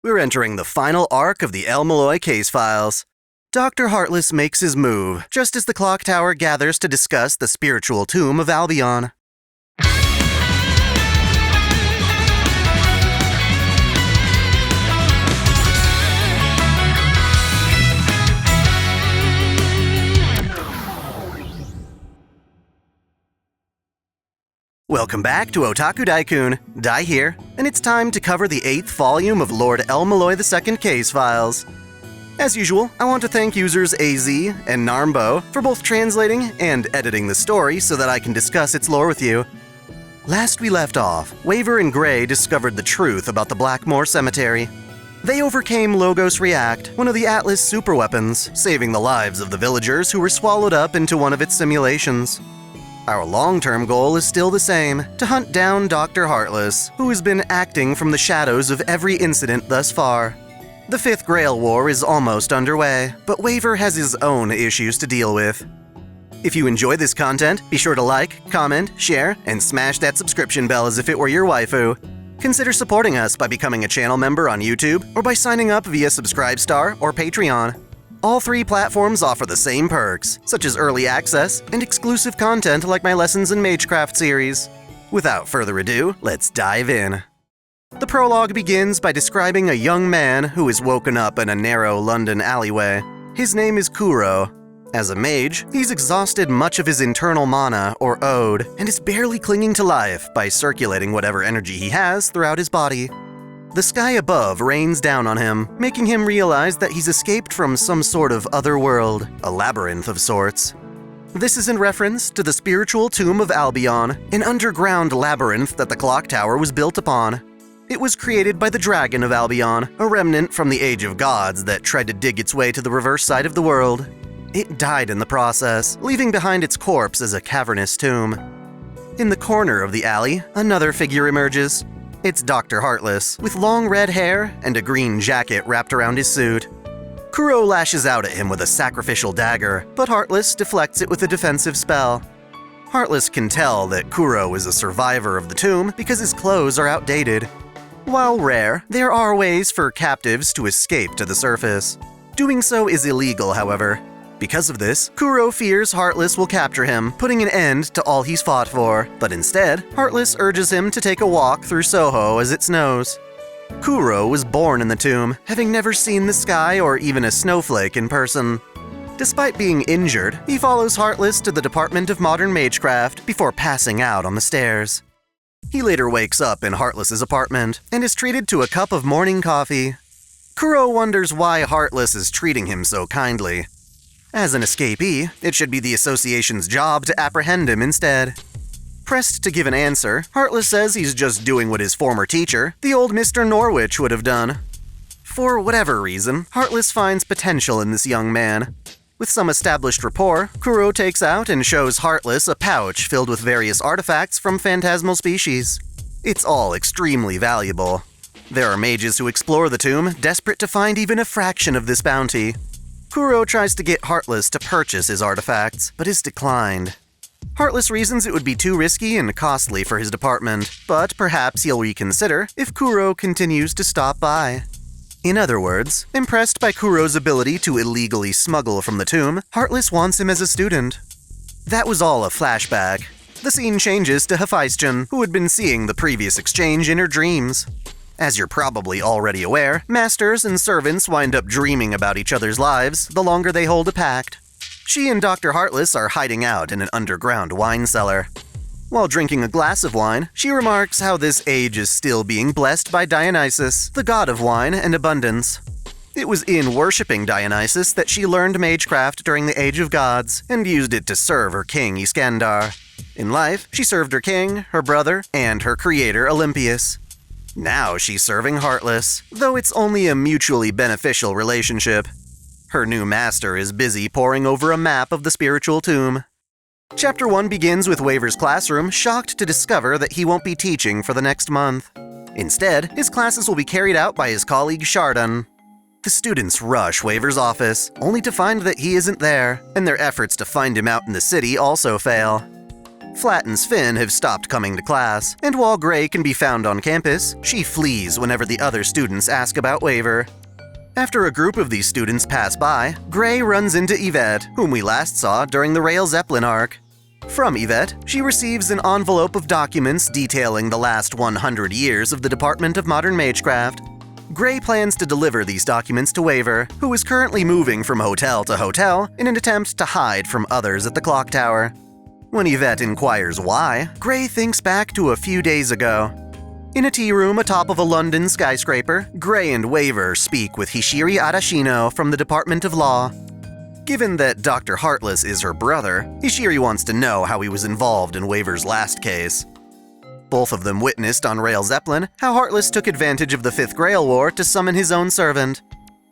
We're entering the final arc of the el-melloi case files. Dr. Heartless makes his move, just as the clock tower gathers to discuss the spiritual tomb of Albion. Welcome back to OtakuDaiKun, Dai here, and it's time to cover the 8th volume of Lord el-melloi II case files. As usual, I want to thank users AZ and Narmbo for both translating and editing the story so that I can discuss its lore with you. Last we left off, Waver and Gray discovered the truth about the Blackmoor Cemetery. They overcame Logos React, one of the Atlas superweapons, saving the lives of the villagers who were swallowed up into one of its simulations. Our long-term goal is still the same, to hunt down Doctor Heartless, who has been acting from the shadows of every incident thus far. The 5th Grail War is almost underway, but Waver has his own issues to deal with. If you enjoy this content, be sure to like, comment, share, and smash that subscription bell as if it were your waifu. Consider supporting us by becoming a channel member on YouTube or by signing up via Subscribestar or Patreon. All 3 platforms offer the same perks, such as early access and exclusive content like my Lessons in Magecraft series. Without further ado, let's dive in. The prologue begins by describing a young man who is woken up in a narrow London alleyway. His name is Kuro. As a mage, he's exhausted much of his internal mana, or ode, and is barely clinging to life by circulating whatever energy he has throughout his body. The sky above rains down on him, making him realize that he's escaped from some sort of other world, a labyrinth of sorts. This is in reference to the spiritual tomb of Albion, an underground labyrinth that the clock tower was built upon. It was created by the Dragon of Albion, a remnant from the Age of Gods that tried to dig its way to the reverse side of the world. It died in the process, leaving behind its corpse as a cavernous tomb. In the corner of the alley, another figure emerges. It's Dr. Heartless, with long red hair and a green jacket wrapped around his suit. Kuro lashes out at him with a sacrificial dagger, but Heartless deflects it with a defensive spell. Heartless can tell that Kuro is a survivor of the tomb because his clothes are outdated. While rare, there are ways for captives to escape to the surface. Doing so is illegal, however. Because of this, Kuro fears Heartless will capture him, putting an end to all he's fought for. But instead, Heartless urges him to take a walk through Soho as it snows. Kuro was born in the tomb, having never seen the sky or even a snowflake in person. Despite being injured, he follows Heartless to the Department of Modern Magecraft before passing out on the stairs. He later wakes up in Heartless's apartment and is treated to a cup of morning coffee. Kuro wonders why Heartless is treating him so kindly. As an escapee, it should be the association's job to apprehend him instead. Pressed to give an answer, Heartless says he's just doing what his former teacher, the old Mr. Norwich, would have done. For whatever reason, Heartless finds potential in this young man. With some established rapport, Kuro takes out and shows Heartless a pouch filled with various artifacts from phantasmal species. It's all extremely valuable. There are mages who explore the tomb, desperate to find even a fraction of this bounty. Kuro tries to get Heartless to purchase his artifacts, but is declined. Heartless reasons it would be too risky and costly for his department, but perhaps he'll reconsider if Kuro continues to stop by. In other words, impressed by Kuro's ability to illegally smuggle from the tomb, Heartless wants him as a student. That was all a flashback. The scene changes to Hephaestion, who had been seeing the previous exchange in her dreams. As you're probably already aware, masters and servants wind up dreaming about each other's lives the longer they hold a pact. She and Dr. Heartless are hiding out in an underground wine cellar. While drinking a glass of wine, she remarks how this age is still being blessed by Dionysus, the god of wine and abundance. It was in worshipping Dionysus that she learned magecraft during the Age of Gods and used it to serve her king Iskandar. In life, she served her king, her brother, and her creator Olympius. Now she's serving Heartless, though it's only a mutually beneficial relationship. Her new master is busy poring over a map of the spiritual tomb. Chapter 1 begins with Waver's classroom shocked to discover that he won't be teaching for the next month. Instead, his classes will be carried out by his colleague Chardon. The students rush Waver's office, only to find that he isn't there, and their efforts to find him out in the city also fail. Flat and Sven have stopped coming to class, and while Gray can be found on campus, she flees whenever the other students ask about Waver. After a group of these students pass by, Gray runs into Yvette, whom we last saw during the Rail Zeppelin arc. From Yvette, she receives an envelope of documents detailing the last 100 years of the Department of Modern Magecraft. Gray plans to deliver these documents to Waver, who is currently moving from hotel to hotel in an attempt to hide from others at the clock tower. When Yvette inquires why, Gray thinks back to a few days ago. In a tea room atop of a London skyscraper, Gray and Waver speak with Hishiri Arashino from the Department of Law. Given that Doctor Heartless is her brother, Hishiri wants to know how he was involved in Waver's last case. Both of them witnessed on Rail Zeppelin how Heartless took advantage of the Fifth Grail War to summon his own servant.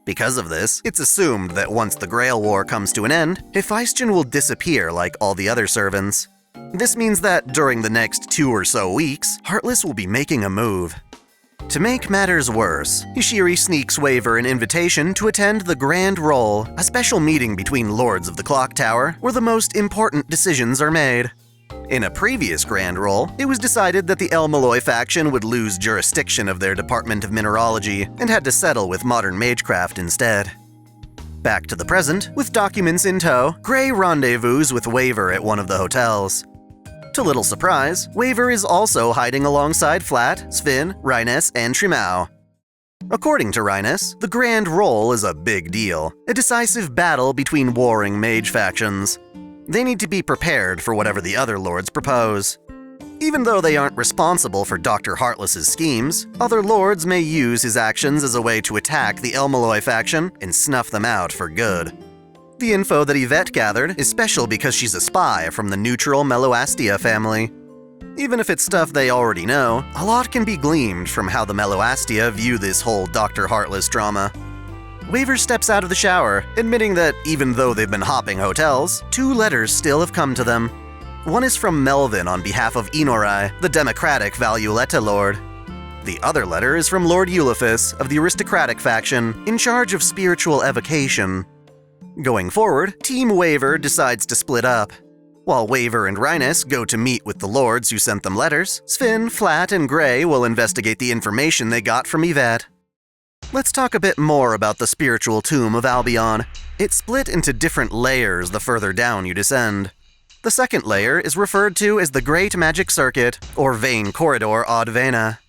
Because of this, it's assumed that once the Grail War comes to an end, Hephaestion will disappear like all the other servants. This means that during the next 2 or so weeks, Heartless will be making a move. To make matters worse, Hishiri sneaks Waver an invitation to attend the Grand Roll, a special meeting between Lords of the Clock Tower where the most important decisions are made. In a previous Grand Roll, it was decided that the el-melloi faction would lose jurisdiction of their Department of Mineralogy and had to settle with Modern Magecraft instead. Back to the present, with documents in tow, Gray rendezvous with Waver at one of the hotels. To little surprise, Waver is also hiding alongside Flat, Sven, Rhinus, and Trimau. According to Rhinus, the Grand Roll is a big deal, a decisive battle between warring mage factions. They need to be prepared for whatever the other lords propose. Even though they aren't responsible for Dr. Heartless's schemes, other lords may use his actions as a way to attack the el-melloi faction and snuff them out for good. The info that Yvette gathered is special because she's a spy from the neutral Meloastia family. Even if it's stuff they already know, a lot can be gleaned from how the Meloastia view this whole Dr. Heartless drama. Waver steps out of the shower, admitting that even though they've been hopping hotels, 2 letters still have come to them. One is from Melvin on behalf of Inorai, the democratic Valueletta Lord. The other letter is from Lord Euliphus of the Aristocratic faction, in charge of spiritual evocation. Going forward, Team Waver decides to split up. While Waver and Rhinus go to meet with the lords who sent them letters, Sven, Flat, and Gray will investigate the information they got from Yvette. Let's talk a bit more about the spiritual tomb of Albion. It's split into different layers the further down you descend. The second layer is referred to as the Great Magic Circuit, or Vein Corridor ad Vena.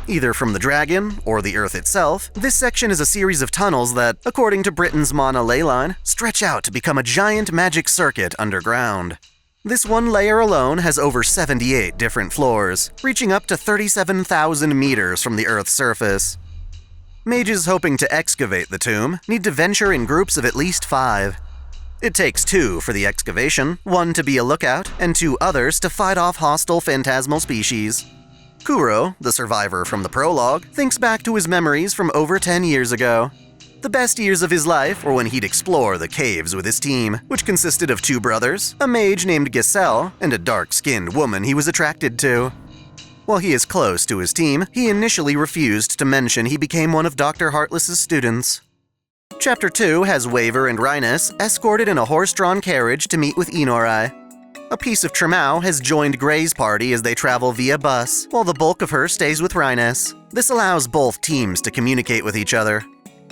Either from the dragon or the earth itself, this section is a series of tunnels that, according to Britain's Mana Leyline, stretch out to become a giant magic circuit underground. This one layer alone has over 78 different floors, reaching up to 37,000 meters from the Earth's surface. Mages hoping to excavate the tomb need to venture in groups of at least 5. It takes 2 for the excavation, 1 to be a lookout, and 2 others to fight off hostile phantasmal species. Kuro, the survivor from the Prologue, thinks back to his memories from over 10 years ago. The best years of his life were when he'd explore the caves with his team, which consisted of 2 brothers, a mage named Giselle, and a dark-skinned woman he was attracted to. While he is close to his team, he initially refused to mention he became one of Dr. Heartless's students. Chapter 2 has Waver and Rhinus escorted in a horse-drawn carriage to meet with Inorai. A piece of Trimau has joined Gray's party as they travel via bus, while the bulk of her stays with Rhinus. This allows both teams to communicate with each other.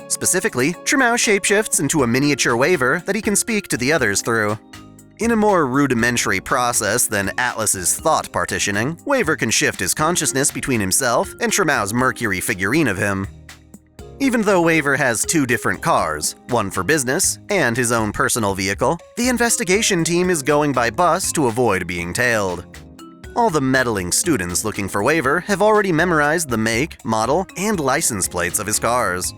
Specifically, Trimau shapeshifts into a miniature Waver that he can speak to the others through. In a more rudimentary process than Atlas's thought partitioning, Waver can shift his consciousness between himself and Trimau's Mercury figurine of him. Even though Waver has 2 different cars, one for business and his own personal vehicle, the investigation team is going by bus to avoid being tailed. All the meddling students looking for Waver have already memorized the make, model, and license plates of his cars.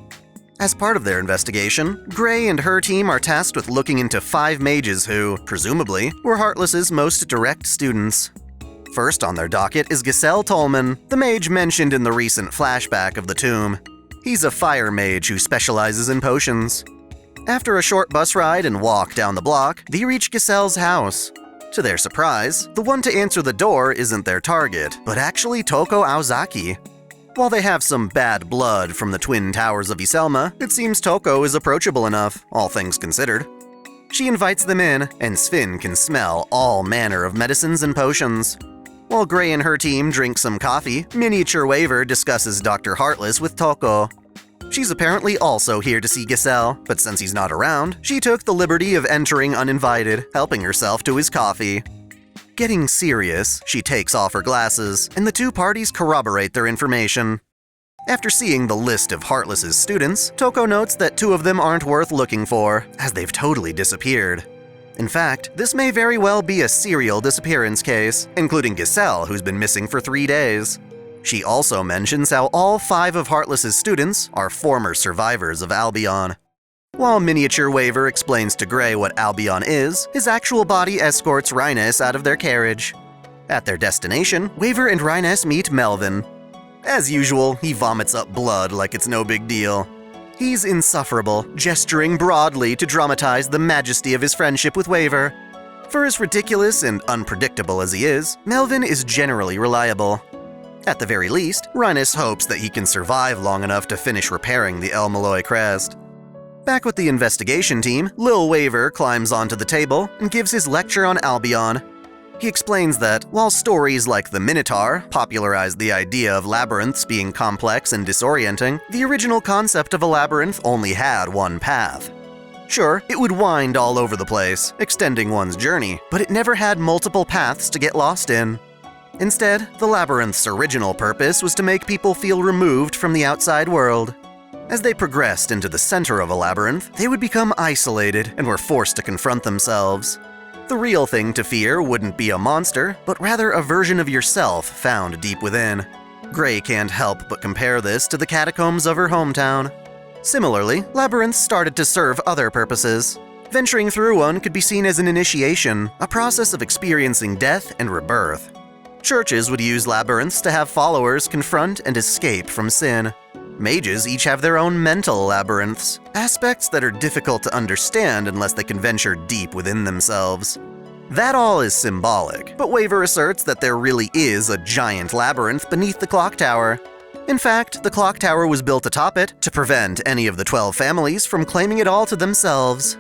As part of their investigation, Gray and her team are tasked with looking into 5 mages who, presumably, were Heartless's most direct students. First on their docket is Giselle Tolman, the mage mentioned in the recent flashback of the tomb. He's a fire mage who specializes in potions. After a short bus ride and walk down the block, they reach Giselle's house. To their surprise, the one to answer the door isn't their target, but actually Toko Aozaki. While they have some bad blood from the twin towers of Iselma, it seems Toko is approachable enough, all things considered. She invites them in, and Sven can smell all manner of medicines and potions. While Gray and her team drink some coffee, Miniature Waver discusses Doctor Heartless with Toko. She's apparently also here to see Giselle, but since he's not around, she took the liberty of entering uninvited, helping herself to his coffee. Getting serious, she takes off her glasses, and the two parties corroborate their information. After seeing the list of Heartless's students, Toko notes that two of them aren't worth looking for, as they've totally disappeared. In fact, this may very well be a serial disappearance case, including Giselle, who's been missing for 3 days. She also mentions how all 5 of Heartless's students are former survivors of Albion. While Miniature Waver explains to Gray what Albion is, his actual body escorts Rhinus out of their carriage. At their destination, Waver and Rhinus meet Melvin. As usual, he vomits up blood like it's no big deal. He's insufferable, gesturing broadly to dramatize the majesty of his friendship with Waver. For as ridiculous and unpredictable as he is, Melvin is generally reliable. At the very least, Rhinus hopes that he can survive long enough to finish repairing the el-melloi crest. Back with the investigation team, Lil Waver climbs onto the table and gives his lecture on Albion. He explains that, while stories like the Minotaur popularized the idea of labyrinths being complex and disorienting, the original concept of a labyrinth only had one path. Sure, it would wind all over the place, extending one's journey, but it never had multiple paths to get lost in. Instead, the labyrinth's original purpose was to make people feel removed from the outside world. As they progressed into the center of a labyrinth, they would become isolated and were forced to confront themselves. The real thing to fear wouldn't be a monster, but rather a version of yourself found deep within. Gray can't help but compare this to the catacombs of her hometown. Similarly, labyrinths started to serve other purposes. Venturing through one could be seen as an initiation, a process of experiencing death and rebirth. Churches would use labyrinths to have followers confront and escape from sin. Mages each have their own mental labyrinths, aspects that are difficult to understand unless they can venture deep within themselves. That all is symbolic, but Waver asserts that there really is a giant labyrinth beneath the clock tower. In fact, the clock tower was built atop it to prevent any of the 12 families from claiming it all to themselves.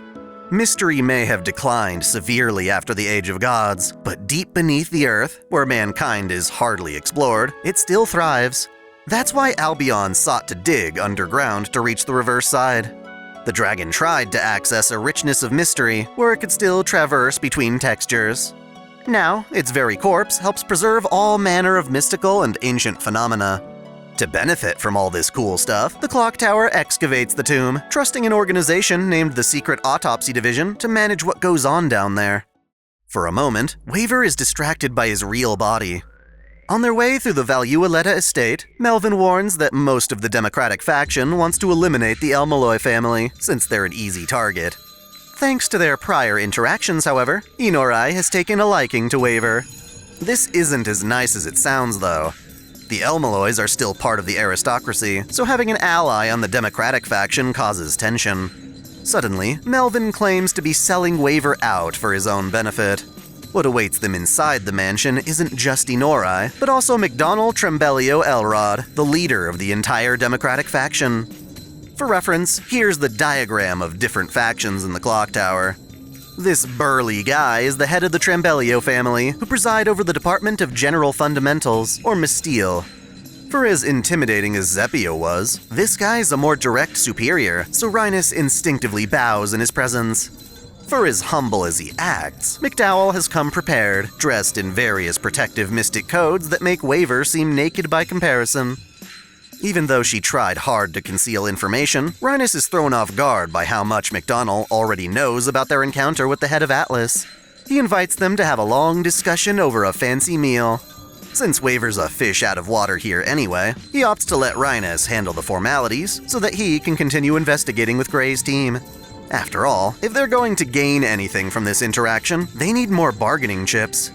Mystery may have declined severely after the Age of Gods, but deep beneath the earth, where mankind is hardly explored, it still thrives. That's why Albion sought to dig underground to reach the reverse side. The dragon tried to access a richness of mystery where it could still traverse between textures. Now, its very corpse helps preserve all manner of mystical and ancient phenomena. To benefit from all this cool stuff, the clock tower excavates the tomb, trusting an organization named the Secret Autopsy Division to manage what goes on down there. For a moment, Waver is distracted by his real body. On their way through the Valualetta estate, Melvin warns that most of the Democratic faction wants to eliminate the el-melloi family, since they're an easy target. Thanks to their prior interactions, however, Inorai has taken a liking to Waver. This isn't as nice as it sounds, though. The el-mellois are still part of the aristocracy, so having an ally on the Democratic faction causes tension. Suddenly, Melvin claims to be selling Waver out for his own benefit. What awaits them inside the mansion isn't just Inorai, but also McDonnell Trembelio Elrod, the leader of the entire Democratic faction. For reference, here's the diagram of different factions in the clock tower. This burly guy is the head of the Trembelio family, who preside over the Department of General Fundamentals, or Mistille. For as intimidating as Zeppio was, this guy's a more direct superior, so Rhinus instinctively bows in his presence. For as humble as he acts, McDowell has come prepared, dressed in various protective mystic codes that make Waver seem naked by comparison. Even though she tried hard to conceal information, Rhinus is thrown off guard by how much McDonnell already knows about their encounter with the head of Atlas. He invites them to have a long discussion over a fancy meal. Since Waver's a fish out of water here anyway, he opts to let Rhinus handle the formalities so that he can continue investigating with Gray's team. After all, if they're going to gain anything from this interaction, they need more bargaining chips.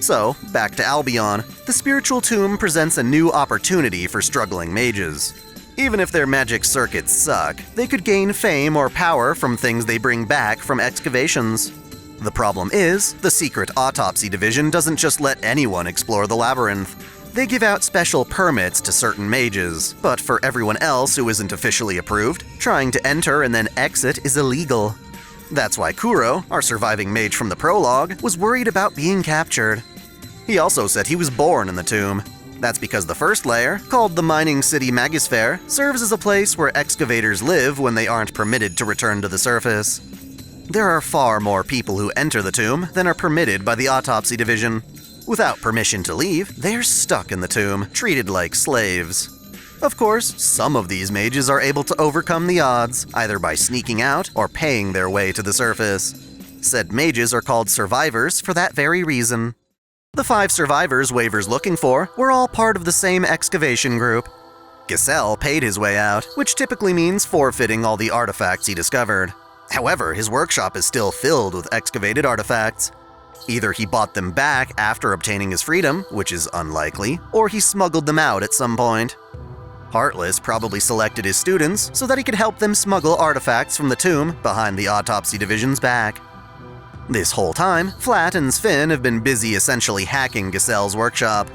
So, back to Albion, the spiritual tomb presents a new opportunity for struggling mages. Even if their magic circuits suck, they could gain fame or power from things they bring back from excavations. The problem is, the Secret Autopsy Division doesn't just let anyone explore the labyrinth. They give out special permits to certain mages, but for everyone else who isn't officially approved, trying to enter and then exit is illegal. That's why Kuro, our surviving mage from the Prologue, was worried about being captured. He also said he was born in the tomb. That's because the first layer, called the Mining City Magisphere, serves as a place where excavators live when they aren't permitted to return to the surface. There are far more people who enter the tomb than are permitted by the Autopsy division. Without permission to leave, they're stuck in the tomb, treated like slaves. Of course, some of these mages are able to overcome the odds, either by sneaking out or paying their way to the surface. Said mages are called survivors for that very reason. The 5 survivors Waver's looking for were all part of the same excavation group. Giselle paid his way out, which typically means forfeiting all the artifacts he discovered. However, his workshop is still filled with excavated artifacts. Either he bought them back after obtaining his freedom, which is unlikely, or he smuggled them out at some point. Heartless probably selected his students so that he could help them smuggle artifacts from the tomb behind the Autopsy division's back. This whole time, Flat and Sven have been busy essentially hacking Giselle's workshop.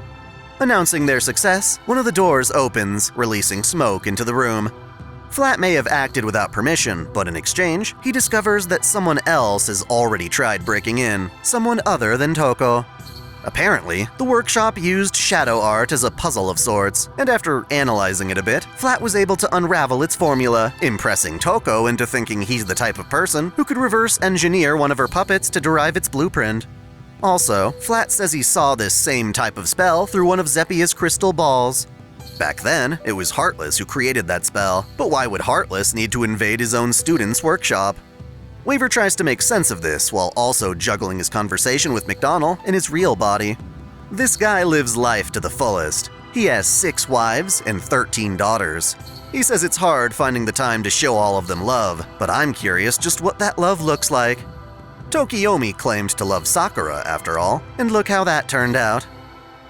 Announcing their success, one of the doors opens, releasing smoke into the room. Flat may have acted without permission, but in exchange, he discovers that someone else has already tried breaking in, someone other than Toko. Apparently, the workshop used shadow art as a puzzle of sorts, and after analyzing it a bit, Flat was able to unravel its formula, impressing Toko into thinking he's the type of person who could reverse engineer one of her puppets to derive its blueprint. Also, Flat says he saw this same type of spell through one of Zeppia's crystal balls. Back then, it was Heartless who created that spell, but why would Heartless need to invade his own student's workshop? Waver tries to make sense of this while also juggling his conversation with McDonald in his real body. This guy lives life to the fullest. He has 6 wives and 13 daughters. He says it's hard finding the time to show all of them love, but I'm curious just what that love looks like. Tokiomi claimed to love Sakura, after all, and look how that turned out.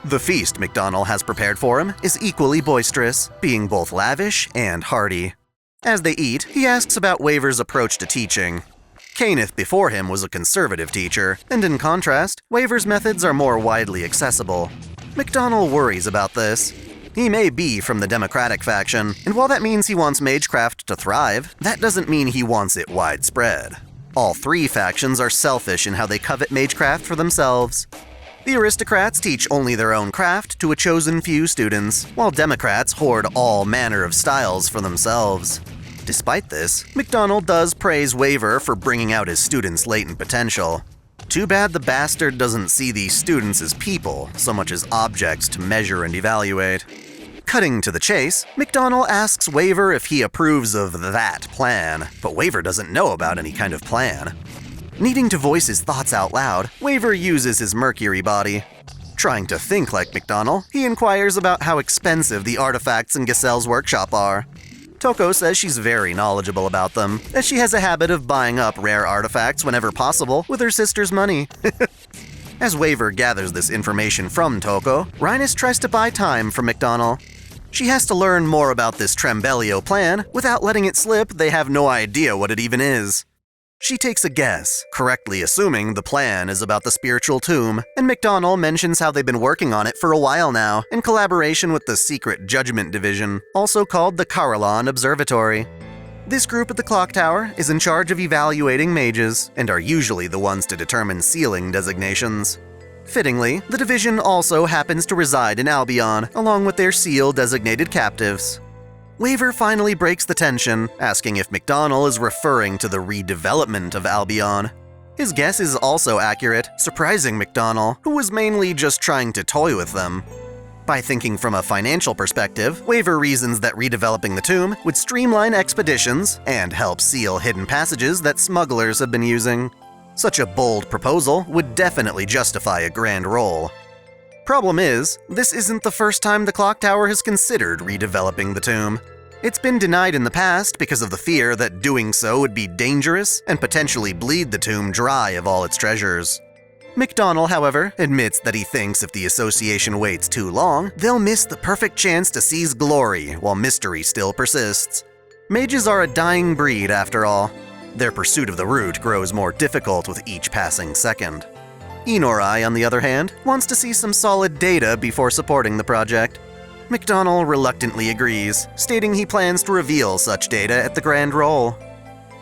The feast McDonald has prepared for him is equally boisterous, being both lavish and hearty. As they eat, he asks about Waver's approach to teaching. Kenneth before him was a conservative teacher, and in contrast, Waver's methods are more widely accessible. McDonald worries about this. He may be from the Democratic faction, and while that means he wants Magecraft to thrive, that doesn't mean he wants it widespread. All 3 factions are selfish in how they covet Magecraft for themselves. The Aristocrats teach only their own craft to a chosen few students, while Democrats hoard all manner of styles for themselves. Despite this, McDonald does praise Waver for bringing out his students' latent potential. Too bad the bastard doesn't see these students as people, so much as objects to measure and evaluate. Cutting to the chase, McDonald asks Waver if he approves of that plan, but Waver doesn't know about any kind of plan. Needing to voice his thoughts out loud, Waver uses his Mercury body. Trying to think like McDonald, he inquires about how expensive the artifacts in Giselle's workshop are. Toko says she's very knowledgeable about them, as she has a habit of buying up rare artifacts whenever possible with her sister's money. As Waver gathers this information from Toko, Rhinus tries to buy time from McDonald. She has to learn more about this Trembelio plan without letting it slip they have no idea what it even is. She takes a guess, correctly assuming the plan is about the spiritual tomb, and McDonald mentions how they've been working on it for a while now, in collaboration with the Secret Judgment Division, also called the Carillon Observatory. This group at the clock tower is in charge of evaluating mages, and are usually the ones to determine sealing designations. Fittingly, the division also happens to reside in Albion, along with their seal-designated captives. Waver finally breaks the tension, asking if McDonald is referring to the redevelopment of Albion. His guess is also accurate, surprising McDonald, who was mainly just trying to toy with them. By thinking from a financial perspective, Waver reasons that redeveloping the tomb would streamline expeditions and help seal hidden passages that smugglers have been using. Such a bold proposal would definitely justify a grand roll. Problem is, this isn't the first time the clock tower has considered redeveloping the tomb. It's been denied in the past because of the fear that doing so would be dangerous and potentially bleed the tomb dry of all its treasures. McDonald, however, admits that he thinks if the association waits too long, they'll miss the perfect chance to seize glory while mystery still persists. Mages are a dying breed, after all. Their pursuit of the root grows more difficult with each passing second. Inorai, on the other hand, wants to see some solid data before supporting the project. McDonald reluctantly agrees, stating he plans to reveal such data at the Grand Roll.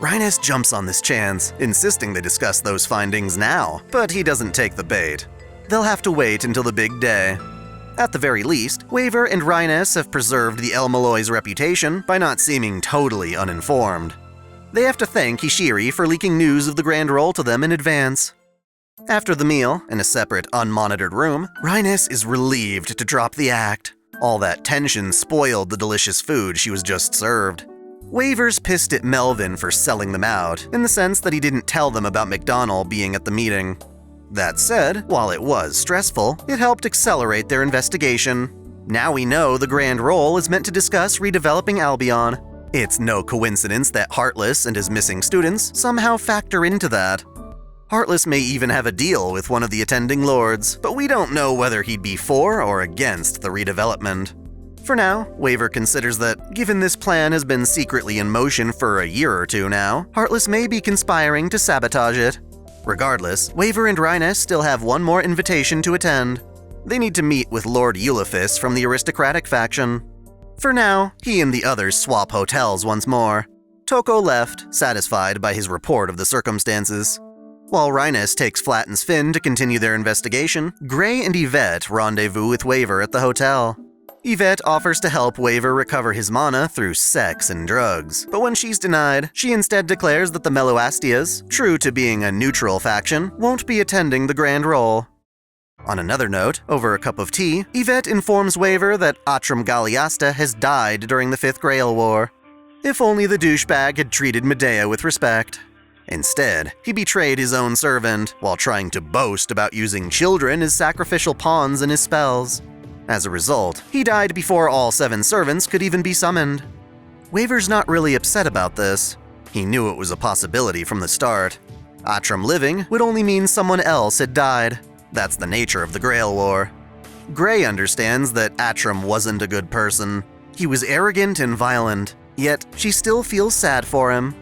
Rhinus jumps on this chance, insisting they discuss those findings now, but he doesn't take the bait. They'll have to wait until the big day. At the very least, Waver and Rhinus have preserved the el-melloi's reputation by not seeming totally uninformed. They have to thank Hishiri for leaking news of the grand roll to them in advance. After the meal, in a separate, unmonitored room, Rhinus is relieved to drop the act. All that tension spoiled the delicious food she was just served. Waver's pissed at Melvin for selling them out, in the sense that he didn't tell them about McDonald being at the meeting. That said, while it was stressful, it helped accelerate their investigation. Now we know the grand roll is meant to discuss redeveloping Albion. It's no coincidence that Heartless and his missing students somehow factor into that. Heartless may even have a deal with one of the attending lords, but we don't know whether he'd be for or against the redevelopment. For now, Waver considers that, given this plan has been secretly in motion for a year or two now, Heartless may be conspiring to sabotage it. Regardless, Waver and Rhinus still have one more invitation to attend. They need to meet with Lord Eulephus from the Aristocratic faction. For now, he and the others swap hotels once more. Toko left, satisfied by his report of the circumstances. While Rhinus takes Flatten's Fin to continue their investigation, Gray and Yvette rendezvous with Waver at the hotel. Yvette offers to help Waver recover his mana through sex and drugs, but when she's denied, she instead declares that the Meloastias, true to being a neutral faction, won't be attending the grand roll. On another note, over a cup of tea, Yvette informs Waver that Atram Galliasta has died during the Fifth Grail War. If only the douchebag had treated Medea with respect. Instead, he betrayed his own servant, while trying to boast about using children as sacrificial pawns in his spells. As a result, he died before all 7 servants could even be summoned. Waver's not really upset about this. He knew it was a possibility from the start. Atram living would only mean someone else had died. That's the nature of the Grail War. Gray understands that Atram wasn't a good person. He was arrogant and violent, yet she still feels sad for him.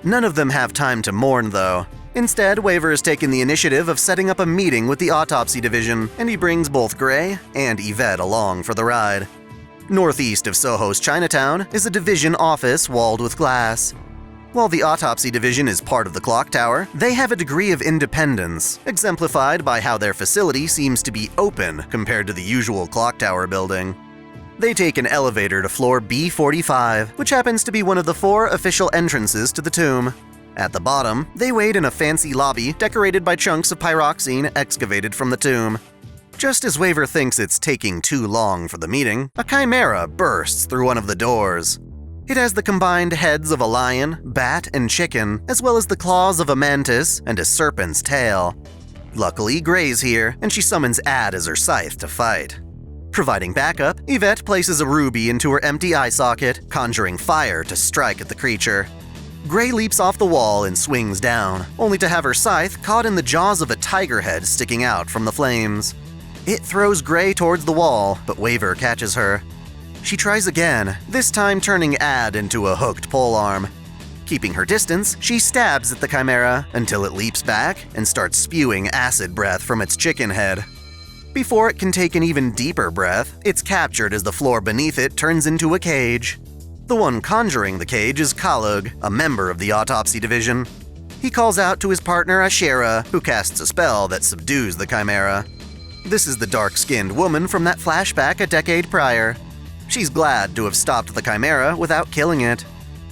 None of them have time to mourn, though. Instead, Waver has taken the initiative of setting up a meeting with the Autopsy division, and he brings both Gray and Yvette along for the ride. Northeast of Soho's Chinatown is a division office walled with glass. While the Autopsy division is part of the clock tower, they have a degree of independence, exemplified by how their facility seems to be open compared to the usual clock tower building. They take an elevator to floor B45, which happens to be one of the 4 official entrances to the tomb. At the bottom, they wait in a fancy lobby decorated by chunks of pyroxene excavated from the tomb. Just as Waver thinks it's taking too long for the meeting, a chimera bursts through one of the doors. It has the combined heads of a lion, bat, and chicken, as well as the claws of a mantis and a serpent's tail. Luckily, Gray's here, and she summons Ad as her scythe to fight. Providing backup, Yvette places a ruby into her empty eye socket, conjuring fire to strike at the creature. Gray leaps off the wall and swings down, only to have her scythe caught in the jaws of a tiger head sticking out from the flames. It throws Gray towards the wall, but Waver catches her. She tries again, this time turning Ad into a hooked polearm. Keeping her distance, she stabs at the chimera until it leaps back and starts spewing acid breath from its chicken head. Before it can take an even deeper breath, it's captured as the floor beneath it turns into a cage. The one conjuring the cage is Kalug, a member of the Autopsy division. He calls out to his partner Ashera, who casts a spell that subdues the chimera. This is the dark-skinned woman from that flashback a decade prior. She's glad to have stopped the chimera without killing it.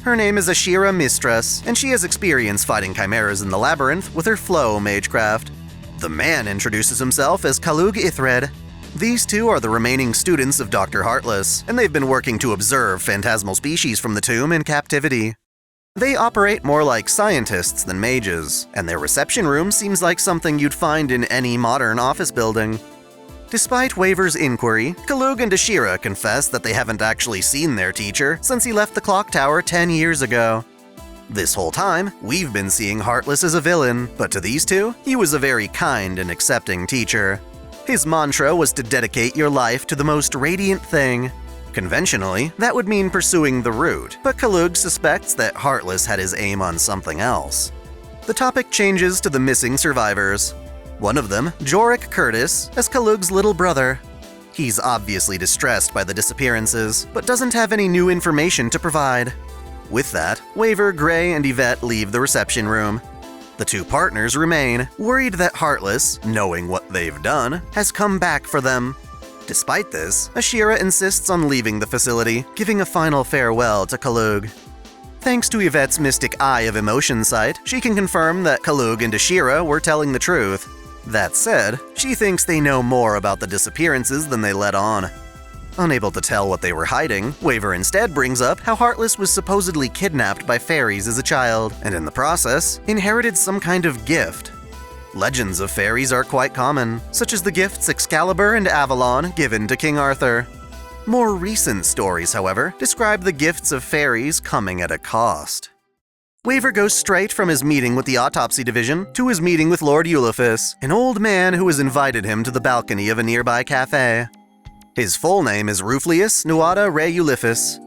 Her name is Ashera Mistress, and she has experience fighting chimeras in the labyrinth with her flow magecraft. The man introduces himself as Kalug Ithred. These two are the remaining students of Doctor Heartless, and they've been working to observe phantasmal species from the tomb in captivity. They operate more like scientists than mages, and their reception room seems like something you'd find in any modern office building. Despite Waver's inquiry, Kalug and Ashera confess that they haven't actually seen their teacher since he left the clock tower 10 years ago. This whole time, we've been seeing Heartless as a villain, but to these two, he was a very kind and accepting teacher. His mantra was to dedicate your life to the most radiant thing. Conventionally, that would mean pursuing the root, but Kalug suspects that Heartless had his aim on something else. The topic changes to the missing survivors. One of them, Jorik Curtis, as Kalug's little brother. He's obviously distressed by the disappearances, but doesn't have any new information to provide. With that, Waver, Gray, and Yvette leave the reception room. The two partners remain, worried that Heartless, knowing what they've done, has come back for them. Despite this, Ashira insists on leaving the facility, giving a final farewell to Kalug. Thanks to Yvette's mystic eye of emotion sight, she can confirm that Kalug and Ashira were telling the truth. That said, she thinks they know more about the disappearances than they let on. Unable to tell what they were hiding, Waver instead brings up how Heartless was supposedly kidnapped by fairies as a child, and in the process, inherited some kind of gift. Legends of fairies are quite common, such as the gifts Excalibur and Avalon given to King Arthur. More recent stories, however, describe the gifts of fairies coming at a cost. Waver goes straight from his meeting with the Autopsy Division to his meeting with Lord Ulifus, an old man who has invited him to the balcony of a nearby cafe. His full name is Ruflius Nuada Re Ulifus.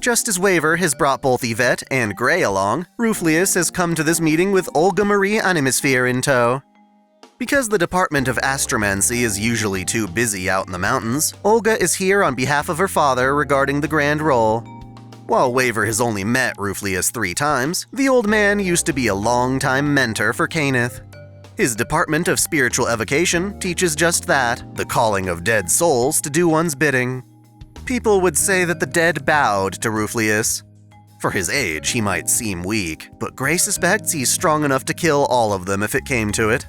Just as Waver has brought both Yvette and Gray along, Ruflius has come to this meeting with Olga Marie Animesphere in tow. Because the Department of Astromancy is usually too busy out in the mountains, Olga is here on behalf of her father regarding the grand role. While Waver has only met Ruflius 3 times, the old man used to be a long-time mentor for Cainith. His Department of Spiritual Evocation teaches just that, the calling of dead souls to do one's bidding. People would say that the dead bowed to Ruflius. For his age, he might seem weak, but Gray suspects he's strong enough to kill all of them if it came to it.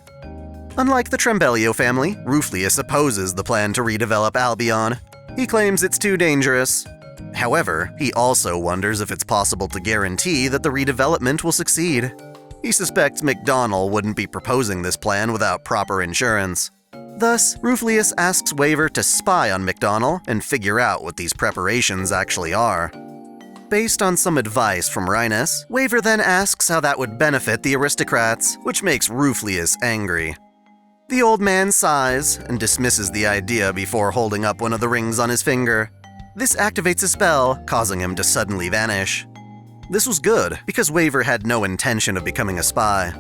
Unlike the Trembellio family, Ruflius opposes the plan to redevelop Albion. He claims it's too dangerous. However, he also wonders if it's possible to guarantee that the redevelopment will succeed. He suspects McDonnell wouldn't be proposing this plan without proper insurance. Thus, Ruflius asks Waver to spy on McDonnell and figure out what these preparations actually are. Based on some advice from Rhinus, Waver then asks how that would benefit the Aristocrats, which makes Ruflius angry. The old man sighs and dismisses the idea before holding up one of the rings on his finger. This activates a spell, causing him to suddenly vanish. This was good, because Waver had no intention of becoming a spy.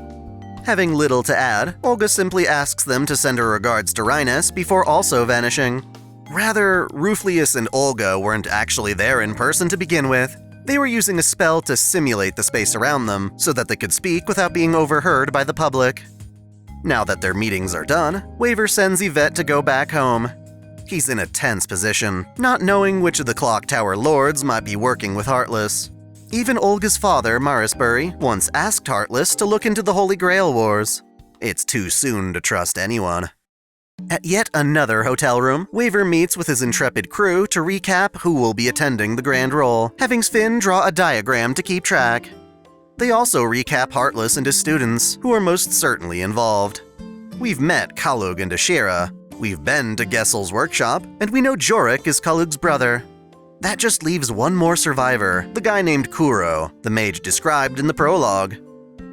Having little to add, Olga simply asks them to send her regards to Rhinus before also vanishing. Rather, Ruflius and Olga weren't actually there in person to begin with. They were using a spell to simulate the space around them, so that they could speak without being overheard by the public. Now that their meetings are done, Waver sends Yvette to go back home. He's in a tense position, not knowing which of the Clock Tower lords might be working with Heartless. Even Olga's father, Marisbury, once asked Heartless to look into the Holy Grail Wars. It's too soon to trust anyone. At yet another hotel room, Waver meets with his intrepid crew to recap who will be attending the grand role, having Sven draw a diagram to keep track. They also recap Heartless and his students, who are most certainly involved. We've met Kalug and Ashira, we've been to Gessel's workshop, and we know Jorik is Kalug's brother. That just leaves one more survivor, the guy named Kuro, the mage described in the prologue.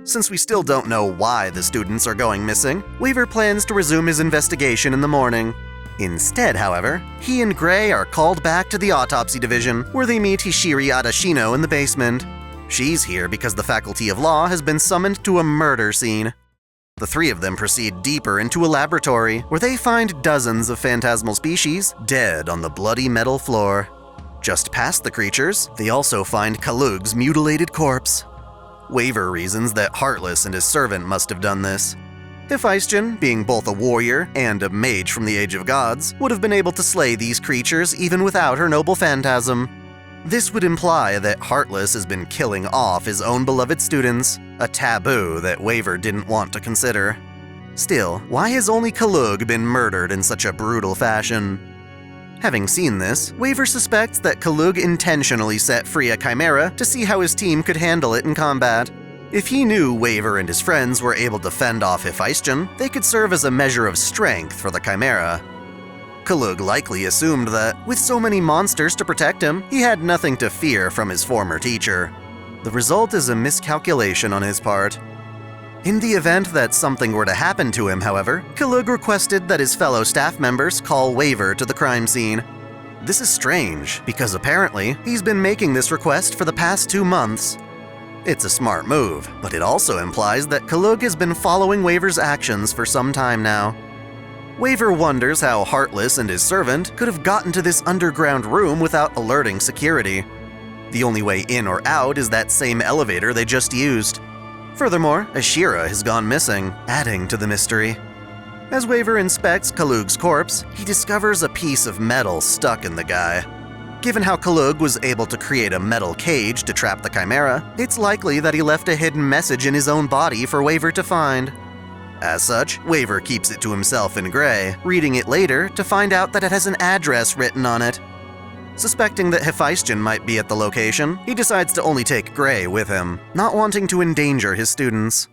Since we still don't know why the students are going missing, Waver plans to resume his investigation in the morning. Instead, however, he and Gray are called back to the Autopsy Division, where they meet Hishiri Adashino in the basement. She's here because the Faculty of Law has been summoned to a murder scene. The 3 of them proceed deeper into a laboratory, where they find dozens of phantasmal species dead on the bloody metal floor. Just past the creatures, they also find Kalug's mutilated corpse. Waver reasons that Heartless and his servant must have done this. Hephaestion, being both a warrior and a mage from the Age of Gods, would have been able to slay these creatures even without her noble phantasm. This would imply that Heartless has been killing off his own beloved students, a taboo that Waver didn't want to consider. Still, why has only Kalug been murdered in such a brutal fashion? Having seen this, Waver suspects that Kalug intentionally set free a chimera to see how his team could handle it in combat. If he knew Waver and his friends were able to fend off Hephaestion, they could serve as a measure of strength for the chimera. Kalug likely assumed that, with so many monsters to protect him, he had nothing to fear from his former teacher. The result is a miscalculation on his part. In the event that something were to happen to him, however, Kalug requested that his fellow staff members call Waver to the crime scene. This is strange, because apparently, he's been making this request for the past 2 months. It's a smart move, but it also implies that Kalug has been following Waver's actions for some time now. Waver wonders how Heartless and his servant could have gotten to this underground room without alerting security. The only way in or out is that same elevator they just used. Furthermore, Ashira has gone missing, adding to the mystery. As Waver inspects Kalug's corpse, he discovers a piece of metal stuck in the guy. Given how Kalug was able to create a metal cage to trap the Chimera, it's likely that he left a hidden message in his own body for Waver to find. As such, Waver keeps it to himself in gray, reading it later to find out that it has an address written on it. Suspecting that Hephaestion might be at the location, he decides to only take Gray with him, not wanting to endanger his students.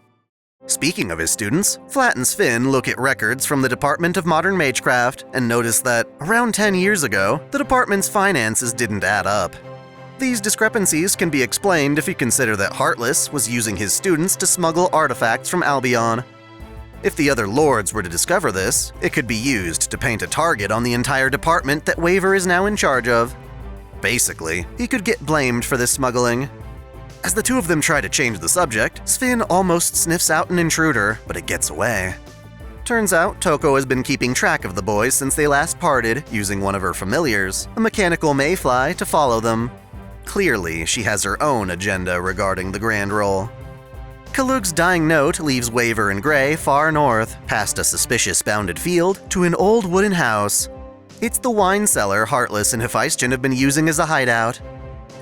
Speaking of his students, Flat and Sven look at records from the Department of Modern Magecraft and notice that, around 10 years ago, the department's finances didn't add up. These discrepancies can be explained if you consider that Heartless was using his students to smuggle artifacts from Albion. If the other lords were to discover this, it could be used to paint a target on the entire department that Waver is now in charge of. Basically, he could get blamed for this smuggling. As the two of them try to change the subject, Sven almost sniffs out an intruder, but it gets away. Turns out, Toko has been keeping track of the boys since they last parted, using one of her familiars, a mechanical mayfly, to follow them. Clearly, she has her own agenda regarding the Grand Roll. Kalug's dying note leaves Waver and Gray far north, past a suspicious bounded field, to an old wooden house. It's the wine cellar Heartless and Hephaestion have been using as a hideout.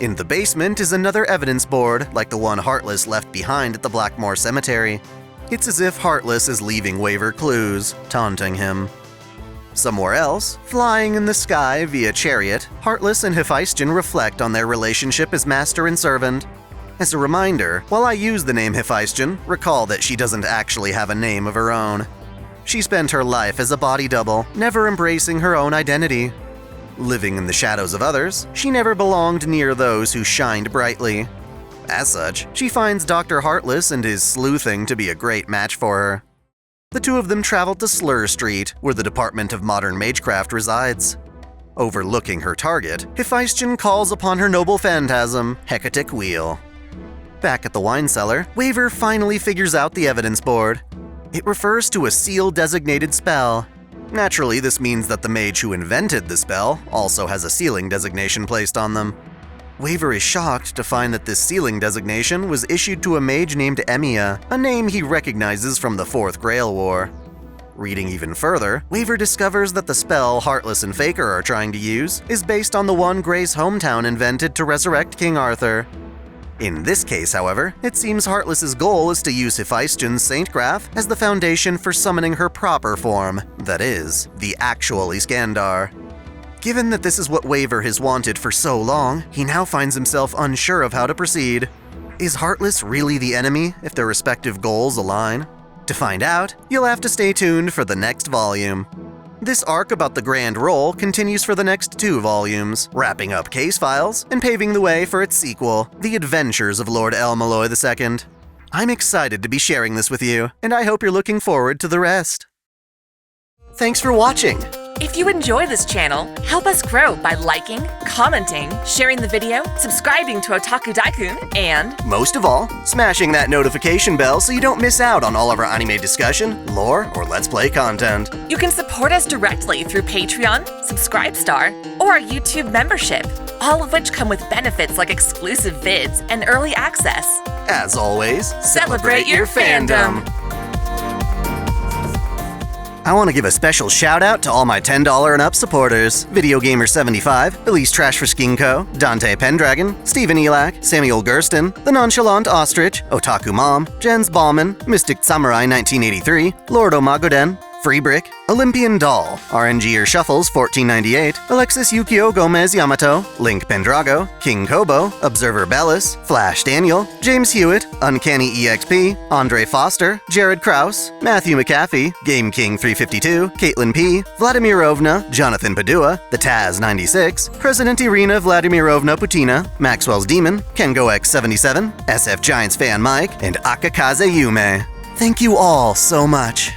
In the basement is another evidence board, like the one Heartless left behind at the Blackmore Cemetery. It's as if Heartless is leaving Waver clues, taunting him. Somewhere else, flying in the sky via chariot, Heartless and Hephaestion reflect on their relationship as master and servant. As a reminder, while I use the name Hephaestion, recall that she doesn't actually have a name of her own. She spent her life as a body double, never embracing her own identity. Living in the shadows of others, she never belonged near those who shined brightly. As such, she finds Dr. Heartless and his sleuthing to be a great match for her. The two of them travel to Slur Street, where the Department of Modern Magecraft resides. Overlooking her target, Hephaestion calls upon her noble phantasm, Hecatic Wheel. Back at the wine cellar, Waver finally figures out the evidence board. It refers to a seal-designated spell. Naturally, this means that the mage who invented the spell also has a sealing designation placed on them. Waver is shocked to find that this sealing designation was issued to a mage named Emiya, a name he recognizes from the Fourth Grail War. Reading even further, Waver discovers that the spell Heartless and Faker are trying to use is based on the one Gray's hometown invented to resurrect King Arthur. In this case, however, it seems Heartless's goal is to use Hephaestion's Saint Graph as the foundation for summoning her proper form, that is, the actual Iskandar. Given that this is what Waver has wanted for so long, he now finds himself unsure of how to proceed. Is Heartless really the enemy if their respective goals align? To find out, you'll have to stay tuned for the next volume. This arc about the Grand Roll continues for the next 2 volumes, wrapping up case files and paving the way for its sequel, The Adventures of Lord el-melloi II. I'm excited to be sharing this with you, and I hope you're looking forward to the rest. Thanks for watching! If you enjoy this channel, help us grow by liking, commenting, sharing the video, subscribing to OtakuDaiKun, and most of all, smashing that notification bell so you don't miss out on all of our anime discussion, lore, or Let's Play content. You can support us directly through Patreon, Subscribestar, or our YouTube membership, all of which come with benefits like exclusive vids and early access. As always, celebrate your fandom! I want to give a special shout out to all my $10 and up supporters: VideoGamer75, Elise Trash for Skinko, Dante Pendragon, Stephen Elak, Samuel Gersten, The Nonchalant Ostrich, Otaku Mom, Jens Ballman, Mystic Samurai 1983, Lord Omagoden, Free Brick, Olympian Doll, RNGer Shuffles 1498, Alexis Yukio Gomez Yamato, Link Pendrago, King Kobo, Observer Bellis, Flash Daniel, James Hewitt, Uncanny EXP, Andre Foster, Jared Kraus, Matthew McAfee, Game King 352, Caitlin P, Vladimirovna, Jonathan Padua, The Taz 96, President Irina Vladimirovna Putina, Maxwell's Demon, Kengo X77, SF Giants Fan Mike, and Akakaze Yume. Thank you all so much.